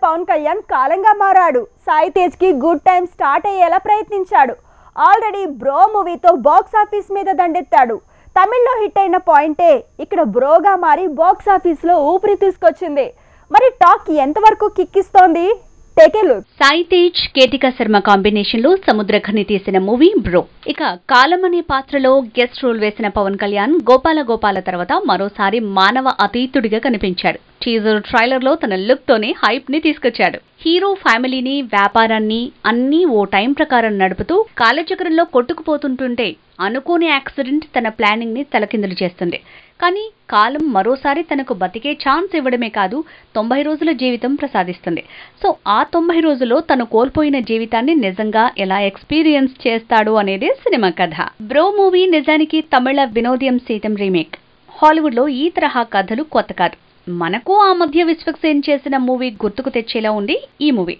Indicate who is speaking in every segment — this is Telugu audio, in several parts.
Speaker 1: పవన్ కళ్యాణ్ కాలంగా మారాడు. సాయి తేజ్ కి గుడ్ టైం స్టార్ట్ అయ్యేలా ప్రయత్నించాడు. ఆల్రెడీ బ్రో మూవీతో బాక్స్ ఆఫీస్ మీద దండెత్తాడు. తమిళ్లో హిట్ అయిన పాయింటే ఇక్కడ బ్రోగా మారి బాక్స్ ఆఫీస్ లో ఊపిరి తీసుకొచ్చింది. మరి టాక్ ఎంతవరకు కిక్కిస్తోంది?
Speaker 2: సాయి తేజ్ కేతికా శర్మ కాంబినేషన్ లో సముద్రఖని తీసిన మూవీ బ్రో. ఇక కాలం అనే పాత్రలో గెస్ట్ రోల్ వేసిన పవన్ కళ్యాణ్ గోపాల తర్వాత మరోసారి మానవ అతీతుడిగా కనిపించాడు. టీజర్ ట్రైలర్ లో తన లుక్ తోనే హైప్ ని తీసుకొచ్చాడు. హీరో ఫ్యామిలీని, వ్యాపారాన్ని అన్నీ ఓ టైం ప్రకారం నడుపుతూ కాలచక్రంలో కొట్టుకుపోతుంటుంటే అనుకోని యాక్సిడెంట్ తన ప్లానింగ్ ని తలకిందులు చేస్తుంది. కానీ కాలం మరోసారి తనకు బతికే ఛాన్స్ ఇవ్వడమే కాదు 90 రోజుల జీవితం ప్రసాదిస్తుంది. సో ఆ 90 రోజుల్లో తను కోల్పోయిన జీవితాన్ని నిజంగా ఎలా ఎక్స్పీరియన్స్ చేస్తాడు అనేది సినిమా కథ. బ్రో మూవీ నిజానికి తమిళ వినోదయం సీతం రీమేక్. హాలీవుడ్ లో ఈ తరహా కథలు కొత్త కాదు. మనకు ఆ మధ్య విశ్వక్సేన్ చేసిన మూవీ గుర్తుకు తెచ్చేలా ఉంది ఈ మూవీ.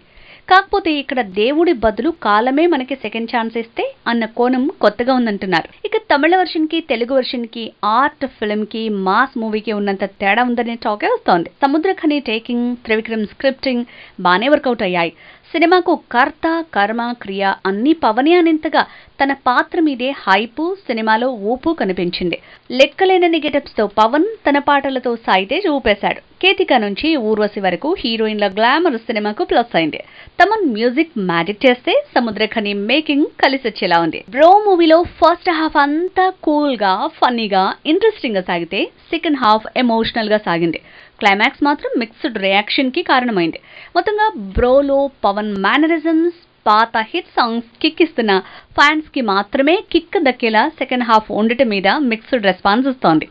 Speaker 2: కాకపోతే ఇక్కడ దేవుడి బదులు కాలమే మనకి సెకండ్ ఛాన్స్ ఇస్తే అన్న కోణం కొత్తగా ఉందంటున్నారు. ఇక తమిళ వర్షన్ కి తెలుగు వర్షన్ కి, ఆర్ట్ ఫిల్మ్ కి, మాస్ మూవీకి ఉన్నంత తేడా ఉందనే టాకే వస్తోంది. సముద్రఖని టేకింగ్, త్రివిక్రమ్ స్క్రిప్టింగ్ బానే వర్కౌట్ అయ్యాయి. సినిమాకు కర్త, కర్మ, క్రియ అన్ని పవనే అనేంతగా తన పాత్ర మీదే హైపు, సినిమాలో ఊపు కనిపించింది. లెక్కలేనన్ని గెటప్స్ తో పవన్, తన పాటలతో సాయి తేజ్ ఊపేశాడు. కేతిక నుంచి ఊర్వశి వరకు హీరోయిన్ల గ్లామర్ సినిమాకు ప్లస్ అయింది. తమన్ మ్యూజిక్ మ్యాజిక్ చేస్తే సముద్రఖని మేకింగ్ కలిసొచ్చేలా ఉంది. బ్రో మూవీలో ఫస్ట్ హాఫ్ అంతా కూల్ గా, ఫన్నీగా, ఇంట్రెస్టింగ్ గా సాగితే సెకండ్ హాఫ్ ఎమోషనల్ గా సాగింది. క్లైమాక్స్ మాత్రం మిక్స్డ్ రియాక్షన్ కి కారణమైంది. మొత్తంగా బ్రోలో పవన్ మేనరిజమ్స్, పాత హిట్ సాంగ్స్ కిక్ ఇస్తున్న ఫ్యాన్స్ కి మాత్రమే కిక్ దక్కేలా సెకండ్ హాఫ్ ఉండటం మీద మిక్స్డ్ రెస్పాన్స్ వస్తోంది.